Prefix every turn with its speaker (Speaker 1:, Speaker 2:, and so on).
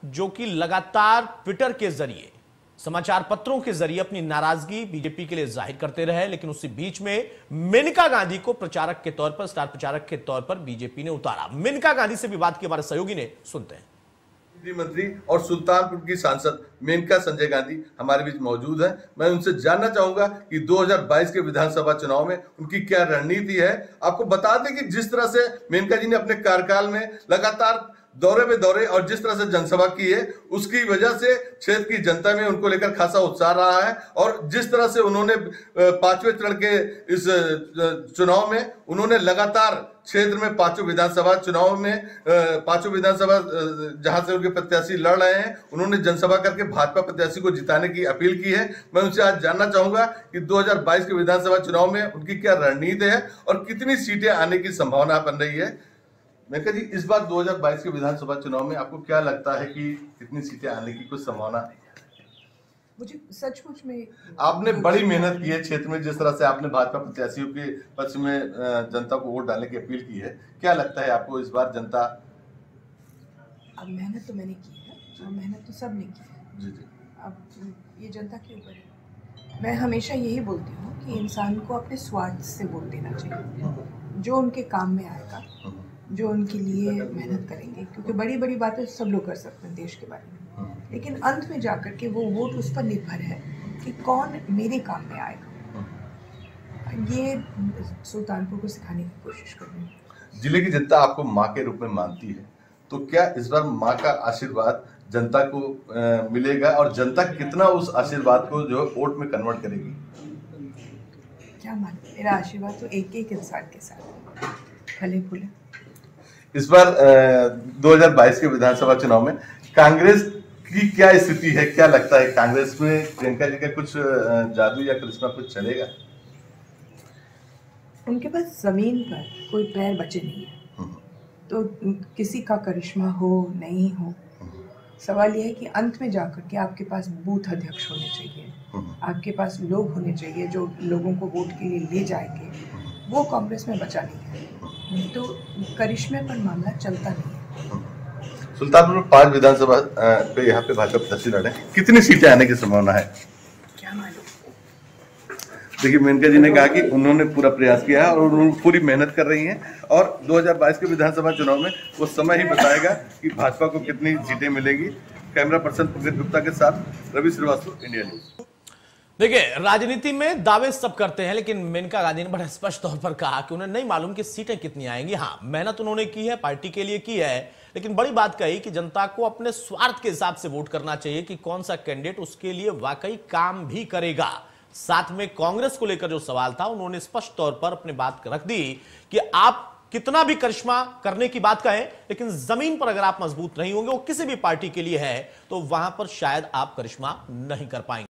Speaker 1: जो कि लगातार ट्विटर के जरिए, समाचार पत्रों के जरिए अपनी नाराजगी बीजेपी के लिए जाहिर करते रहे, लेकिन उसी बीच में मेनका गांधी को प्रचारक के तौर पर, स्टार प्रचारक के तौर पर बीजेपी ने उतारा। मेनका गांधी से विवाद के हमारे सहयोगी ने, सुनते हैं।
Speaker 2: मंत्री और सुल्तानपुर की सांसद मेनका संजय गांधी हमारे बीच मौजूद हैं। मैं उनसे जानना चाहूंगा कि 2022 के विधानसभा चुनाव में उनकी क्या रणनीति है। आपको बता दें कि जिस तरह से मेनका जी ने अपने कार्यकाल में लगातार दौरे पे दौरे और जिस तरह से जनसभा की है, उसकी वजह से क्षेत्र की जनता में उनको लेकर खासा उत्साह रहा है। और जिस तरह से उन्होंने 5वें चरण के इस चुनाव में उन्होंने लगातार क्षेत्र में पांचों विधानसभा चुनाव में पांचों विधानसभा जहां से उनके प्रत्याशी लड़ रहे हैं, उन्होंने जनसभा करके भाजपा प्रत्याशी को जिताने की अपील की है। मैं उनसे आज जानना चाहूंगा कि 2022 के विधानसभा चुनाव में उनकी क्या रणनीति है और कितनी सीटें आने की संभावना बन रही है। मेनका जी, इस बार 2022 के विधानसभा चुनाव में आपको क्या लगता है कि कितनी सीटें आने की कुछ संभावना?
Speaker 3: मुझे सचमुच में
Speaker 2: आपने बड़ी मेहनत की है क्षेत्र में, जिस तरह से आपने भाजपा प्रत्याशियों के पक्ष में जनता को वोट डालने की अपील की है, क्या लगता है आपको इस बार जनता?
Speaker 3: अब मेहनत तो मैंने की है और मेहनत तो सब ने की है।
Speaker 2: जी जी।
Speaker 3: अब ये जनता के ऊपर है। मैं हमेशा यही बोलती हूँ कि इंसान को अपने स्वार्थ से वोट देना चाहिए, जो उनके काम में आएगा, जो उनके लिए मेहनत करेंगे, क्योंकि बड़ी बड़ी बातें सब लोग कर सकते हैं देश के बारे में, लेकिन अंत में जाकर के वो वोट उस पर निर्भर है कि कौन मेरे काम में आएगा। ये सुल्तानपुर को सिखाने की कोशिश कर रही है।
Speaker 2: जिले की जनता आपको माँ के रूप में मानती है, तो क्या इस बार माँ का आशीर्वाद जनता को मिलेगा और जनता कितना उस आशीर्वाद को जो वोट में कन्वर्ट करेगी?
Speaker 3: क्या मान, मेरा आशीर्वाद तो एक एक इंसान के साथ फले फूले।
Speaker 2: इस बार 2022 के विधानसभा चुनाव में कांग्रेस की क्या स्थिति है? क्या लगता है कांग्रेस में प्रियंका जी का कुछ जादू या करिश्मा कुछ चलेगा?
Speaker 3: उनके पास जमीन पर कोई पैर बचे नहीं है, तो किसी का करिश्मा हो नहीं हो, सवाल यह है कि अंत में जाकर के आपके पास बूथ अध्यक्ष होने चाहिए, आपके पास लोग होने चाहिए जो लोगों को वोट के लिए ले जाएंगे। वो कांग्रेस में बचा नहीं है, तो करिश्मे पर मामला चलता नहीं है।
Speaker 2: सुल्तानपुर में 5 विधानसभा पे यहाँ पे भाजपा प्रत्याशी लड़े, कितनी सीटें आने की संभावना है?
Speaker 3: क्या मालूम।
Speaker 2: देखिए, मेनका जी ने कहा कि उन्होंने पूरा प्रयास किया है और उन्होंने पूरी मेहनत कर रही हैं और 2022 के विधानसभा चुनाव में वो समय ही बताएगा कि भाजपा को कितनी सीटें मिलेंगी। कैमरा पर्सन पंकज गुप्ता के साथ रवि श्रीवास्तव, इंडिया न्यूज।
Speaker 1: देखिए, राजनीति में दावे सब करते हैं, लेकिन मेनका गांधी ने बड़े स्पष्ट तौर पर कहा कि उन्हें नहीं मालूम कि सीटें कितनी आएंगी। हाँ, मेहनत उन्होंने की है, पार्टी के लिए की है, लेकिन बड़ी बात कही कि जनता को अपने स्वार्थ के हिसाब से वोट करना चाहिए कि कौन सा कैंडिडेट उसके लिए वाकई काम भी करेगा। साथ में कांग्रेस को लेकर जो सवाल था, उन्होंने स्पष्ट तौर पर अपनी बात रख दी कि आप कितना भी करिश्मा करने की बात कहें, लेकिन जमीन पर अगर आप मजबूत नहीं होंगे, वो किसी भी पार्टी के लिए है, तो वहां पर शायद आप करिश्मा नहीं कर पाएंगे।